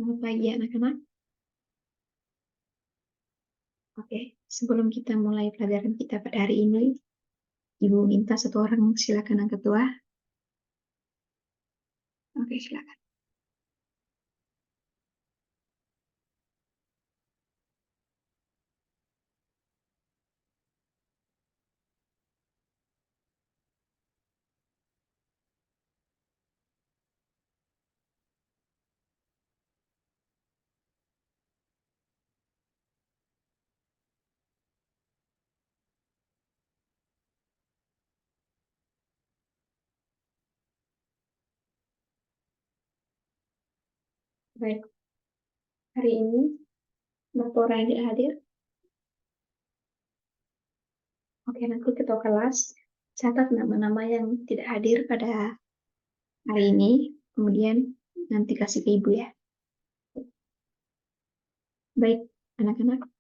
Selamat pagi anak-anak. Oke, sebelum kita mulai pelajaran kita pada hari ini, Ibu minta satu orang silakan angkat doa. Oke, silakan. Baik, hari ini berapa orang yang tidak hadir? Oke, nanti ketua kelas catat nama-nama yang tidak hadir pada hari ini, kemudian nanti kasih ke Ibu ya. Baik, anak-anak,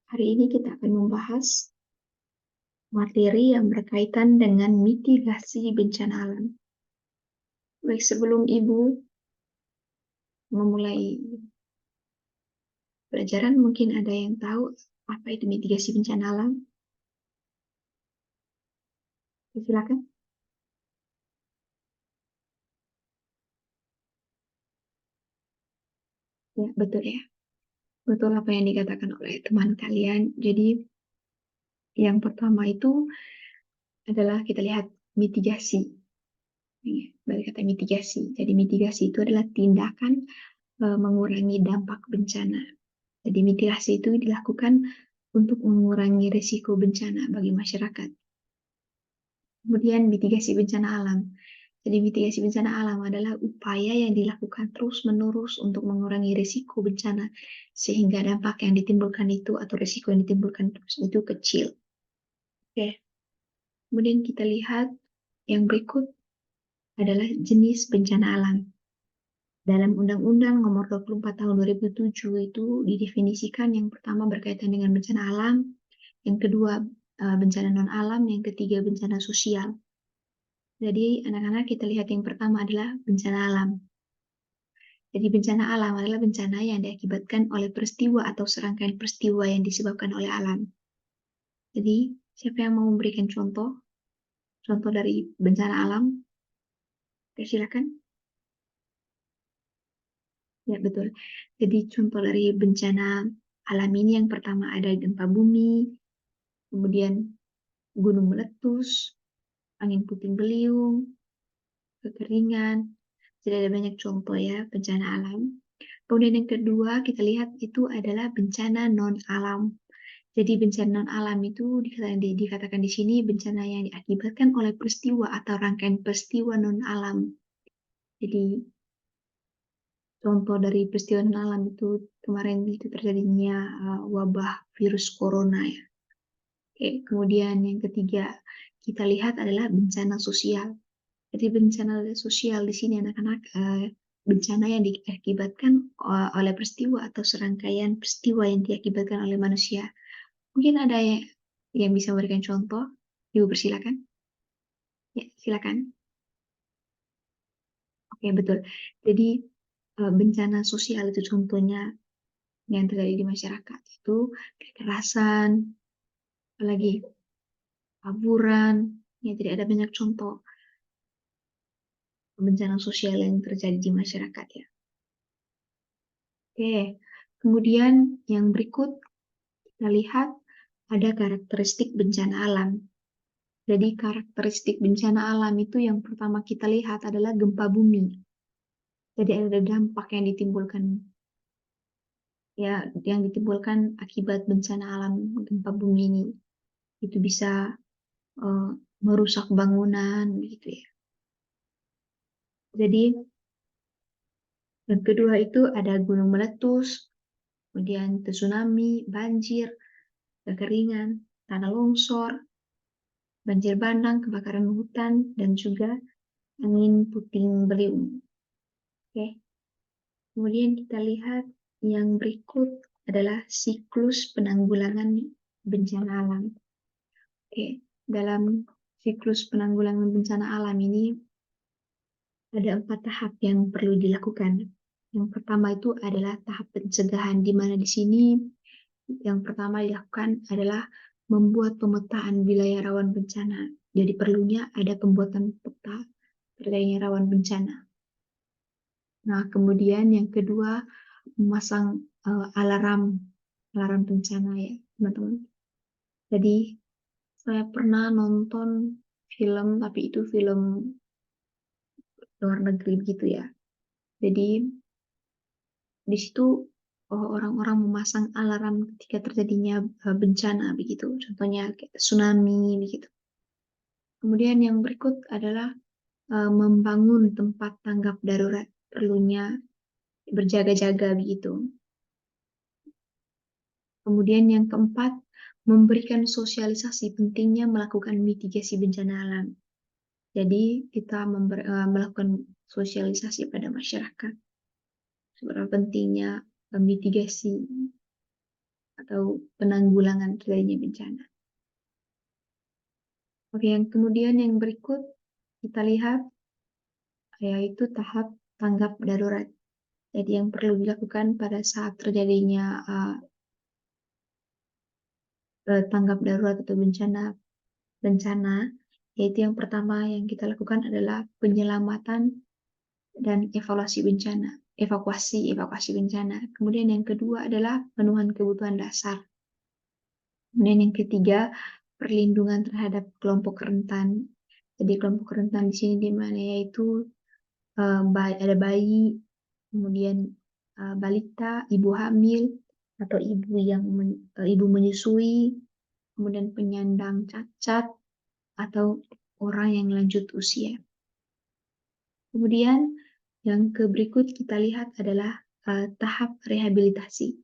hari ini kita akan membahas materi yang berkaitan dengan mitigasi bencana alam. Baik, sebelum Ibu memulai pelajaran, mungkin ada yang tahu apa itu mitigasi bencana alam? Silakan. Ya, betul ya. Betul apa yang dikatakan oleh teman kalian. Jadi, yang pertama itu adalah kita lihat mitigasi. Balik kata mitigasi. Jadi, mitigasi itu adalah tindakan mengurangi dampak bencana. Jadi, mitigasi itu dilakukan untuk mengurangi risiko bencana bagi masyarakat. Kemudian, mitigasi bencana alam. Jadi mitigasi bencana alam adalah upaya yang dilakukan terus-menerus untuk mengurangi risiko bencana sehingga dampak yang ditimbulkan itu atau risiko yang ditimbulkan itu kecil. Oke. Kemudian kita lihat yang berikut adalah jenis bencana alam. Dalam Undang-Undang Nomor 24 Tahun 2007 itu didefinisikan yang pertama berkaitan dengan bencana alam, yang kedua bencana non-alam, yang ketiga bencana sosial. Jadi anak-anak kita lihat yang pertama adalah bencana alam. Jadi bencana alam adalah bencana yang diakibatkan oleh peristiwa atau serangkaian peristiwa yang disebabkan oleh alam. Jadi siapa yang mau memberikan contoh? Contoh dari bencana alam? Oke, silakan. Ya, betul. Jadi contoh dari bencana alam ini yang pertama ada gempa bumi, kemudian gunung meletus, angin puting beliung, kekeringan. Jadi ada banyak contoh ya bencana alam. Kemudian yang kedua kita lihat itu adalah bencana non-alam. Jadi bencana non-alam itu dikatakan di sini bencana yang diakibatkan oleh peristiwa atau rangkaian peristiwa non-alam. Jadi contoh dari peristiwa non-alam itu kemarin itu terjadinya wabah virus corona ya. Oke, kemudian yang ketiga kita lihat adalah bencana sosial. Jadi bencana sosial di sini anak-anak bencana yang diakibatkan oleh peristiwa atau serangkaian peristiwa yang diakibatkan oleh manusia. Mungkin ada yang bisa memberikan contoh. Ibu persilakan. Ya, silakan. Oke, betul. Jadi bencana sosial itu contohnya yang terjadi di masyarakat itu kekerasan, apalagi aburan. Ya, jadi ada banyak contoh bencana sosial yang terjadi di masyarakat ya. Oke, kemudian yang berikut kita lihat ada karakteristik bencana alam. Jadi karakteristik bencana alam itu yang pertama kita lihat adalah gempa bumi. Jadi ada dampak yang ditimbulkan ya yang ditimbulkan akibat bencana alam gempa bumi ini. Itu bisa uh, merusak bangunan gitu ya. Jadi yang kedua itu ada gunung meletus, kemudian tsunami, banjir, kekeringan, tanah longsor, banjir bandang, kebakaran hutan, dan juga angin puting beliung. Oke. Kemudian kita lihat yang berikut adalah siklus penanggulangan bencana alam. Oke, dalam siklus penanggulangan bencana alam ini ada 4 tahap yang perlu dilakukan. Yang pertama itu adalah tahap pencegahan, di mana di sini yang pertama dilakukan adalah membuat pemetaan wilayah rawan bencana. Jadi perlunya ada pembuatan peta terkait rawan bencana. Nah, kemudian yang kedua memasang alarm bencana ya, teman-teman. Jadi saya pernah nonton film, tapi itu film luar negeri gitu ya. Jadi di situ orang-orang memasang alarm ketika terjadinya bencana begitu. Contohnya kayak tsunami begitu. Kemudian yang berikut adalah membangun tempat tanggap darurat, perlunya berjaga-jaga begitu. Kemudian yang keempat, memberikan sosialisasi pentingnya melakukan mitigasi bencana alam. Jadi kita melakukan sosialisasi pada masyarakat seberapa pentingnya mitigasi atau penanggulangan terjadinya bencana. Oke, yang kemudian yang berikut kita lihat yaitu tahap tanggap darurat. Jadi yang perlu dilakukan pada saat terjadinya tanggap darurat atau bencana, yaitu yang pertama yang kita lakukan adalah penyelamatan dan evakuasi bencana. Kemudian yang kedua adalah pemenuhan kebutuhan dasar. Kemudian yang ketiga, perlindungan terhadap kelompok rentan. Jadi kelompok rentan di sini di mana yaitu ada bayi, kemudian balita, ibu hamil atau ibu menyusui, kemudian penyandang cacat atau orang yang lanjut usia. Kemudian yang berikut kita lihat adalah tahap rehabilitasi.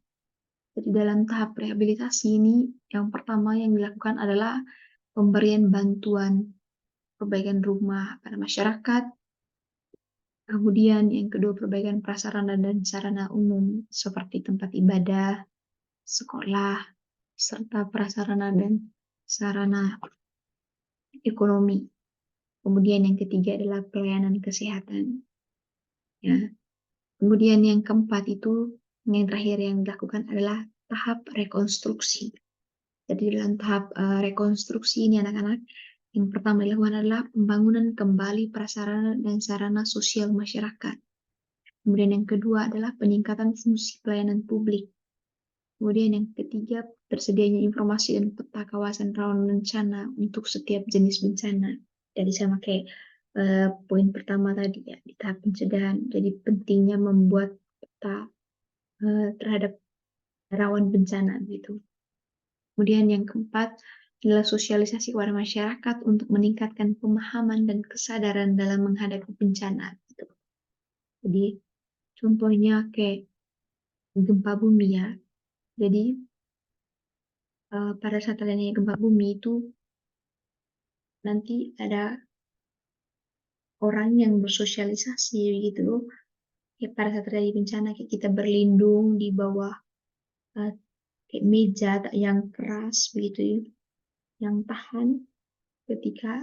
Jadi dalam tahap rehabilitasi ini yang pertama yang dilakukan adalah pemberian bantuan perbaikan rumah pada masyarakat. Kemudian yang kedua perbaikan prasarana dan sarana umum seperti tempat ibadah, sekolah, serta prasarana dan sarana ekonomi. Kemudian yang ketiga adalah pelayanan kesehatan. Ya. Kemudian yang keempat itu, yang terakhir yang dilakukan adalah tahap rekonstruksi. Jadi dalam tahap rekonstruksi ini anak-anak, yang pertama dilakukan adalah pembangunan kembali prasarana dan sarana sosial masyarakat. Kemudian yang kedua adalah peningkatan fungsi pelayanan publik. Kemudian yang ketiga, tersedianya informasi dan peta kawasan rawan bencana untuk setiap jenis bencana. Jadi sama kayak poin pertama tadi ya, di tahap pencegahan. Jadi pentingnya membuat peta terhadap rawan bencana gitu. Kemudian yang keempat adalah sosialisasi kepada masyarakat untuk meningkatkan pemahaman dan kesadaran dalam menghadapi bencana. Gitu. Jadi contohnya kayak gempa bumi ya. Jadi pada saat adanya gempa bumi itu nanti ada orang yang bersosialisasi gitu. Ya, pada saat terjadi bencana kayak kita berlindung di bawah kayak meja yang keras begitu ya, yang tahan ketika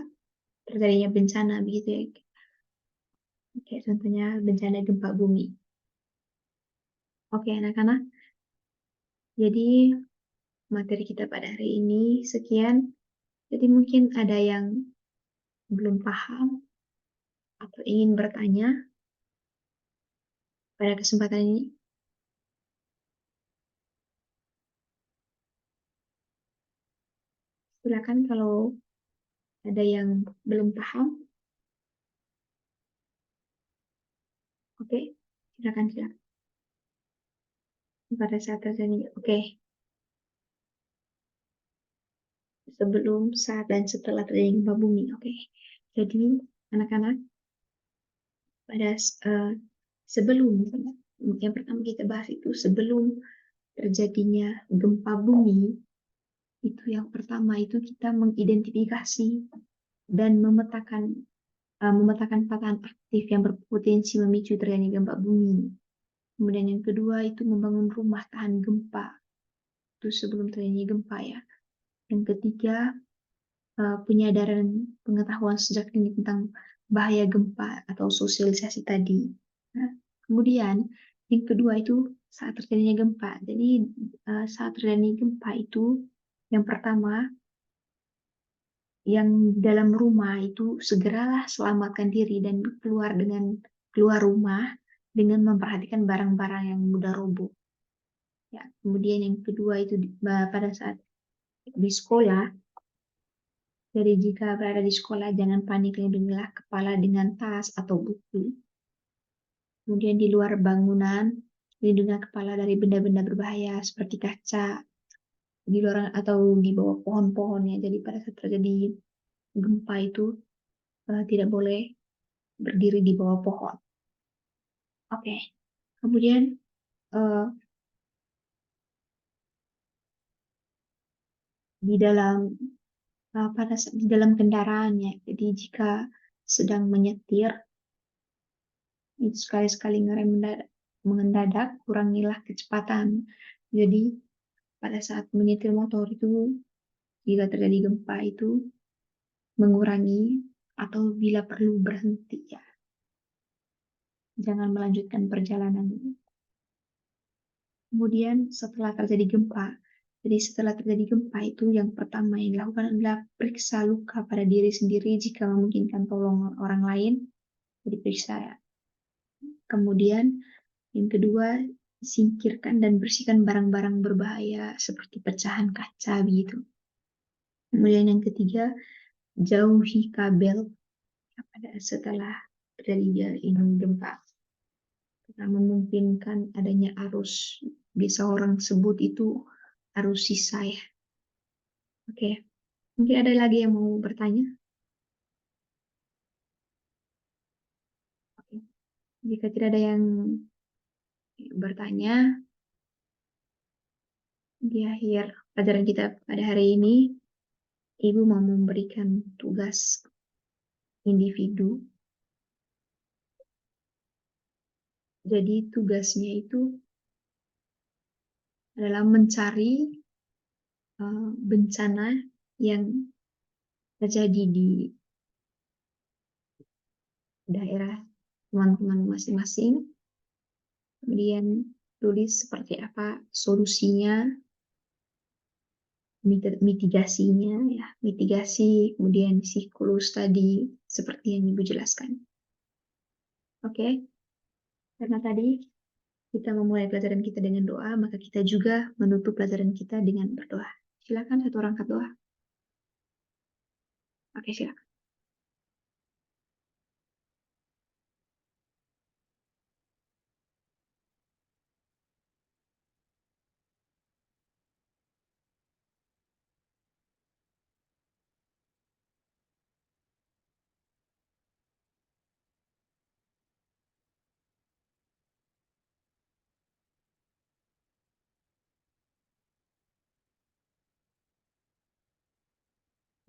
terjadinya bencana begitu ya. Kayak contohnya bencana gempa bumi. Oke anak-anak, jadi materi kita pada hari ini sekian. Jadi mungkin ada yang belum paham atau ingin bertanya pada kesempatan ini. Silakan kalau ada yang belum paham. Oke, silakan silakan. Pada saat terjadi, oke. Sebelum, saat, dan setelah terjadi gempa bumi. Oke. Jadi anak-anak pada sebelum yang pertama kita bahas itu sebelum terjadinya gempa bumi itu yang pertama itu kita mengidentifikasi dan memetakan patahan aktif yang berpotensi memicu terjadinya gempa bumi. Kemudian yang kedua itu membangun rumah tahan gempa itu sebelum terjadinya gempa ya. Yang ketiga penyadaran pengetahuan sejak dini tentang bahaya gempa atau sosialisasi tadi. Nah, kemudian Yang kedua itu saat terjadinya gempa. Jadi saat terjadi gempa itu yang pertama yang dalam rumah itu segeralah selamatkan diri dan keluar rumah dengan memperhatikan barang-barang yang mudah roboh. Ya, kemudian yang kedua itu pada saat di sekolah. Jadi jika berada di sekolah jangan panik, lindungilah kepala dengan tas atau buku. Kemudian di luar bangunan, lindungilah kepala dari benda-benda berbahaya seperti kaca di luar atau di bawah pohon-pohon ya. Jadi pada saat terjadi gempa itu tidak boleh berdiri di bawah pohon. Oke. Kemudian eh, di dalam di dalam kendaraannya. Jadi jika sedang menyetir, itu sekali-sekali ngerem mendadak, kurangilah kecepatan. Jadi pada saat menyetir motor itu, jika terjadi gempa itu mengurangi atau bila perlu berhenti ya. Jangan melanjutkan perjalanan. Kemudian setelah terjadi gempa, jadi setelah terjadi gempa itu yang pertama yang dilakukan adalah periksa luka pada diri sendiri jika memungkinkan tolong orang lain, jadi periksa ya. Kemudian yang kedua, singkirkan dan bersihkan barang-barang berbahaya seperti pecahan kaca begitu. Kemudian yang ketiga, jauhi kabel setelah terjadi gempa. Karena memungkinkan adanya arus. Biasa orang sebut itu arus sisa ya. Oke, mungkin ada lagi yang mau bertanya? Oke. Jika tidak ada yang bertanya, di akhir pelajaran kita pada hari ini, Ibu mau memberikan tugas individu. Jadi tugasnya itu adalah mencari bencana yang terjadi di daerah teman-teman masing-masing. Kemudian tulis seperti apa solusinya, mitigasinya, ya, mitigasi, kemudian siklus tadi seperti yang Ibu jelaskan. Oke, karena tadi kita memulai pelajaran kita dengan doa, maka kita juga menutup pelajaran kita dengan berdoa. Silakan satu orang angkat doa. Oke, silakan.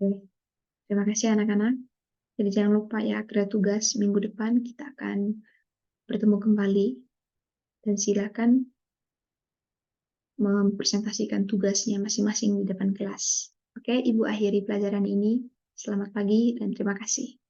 Oke. Terima kasih anak-anak. Jadi jangan lupa ya, ada tugas minggu depan kita akan bertemu kembali dan silakan mempresentasikan tugasnya masing-masing di depan kelas. Oke, Ibu akhiri pelajaran ini. Selamat pagi dan terima kasih.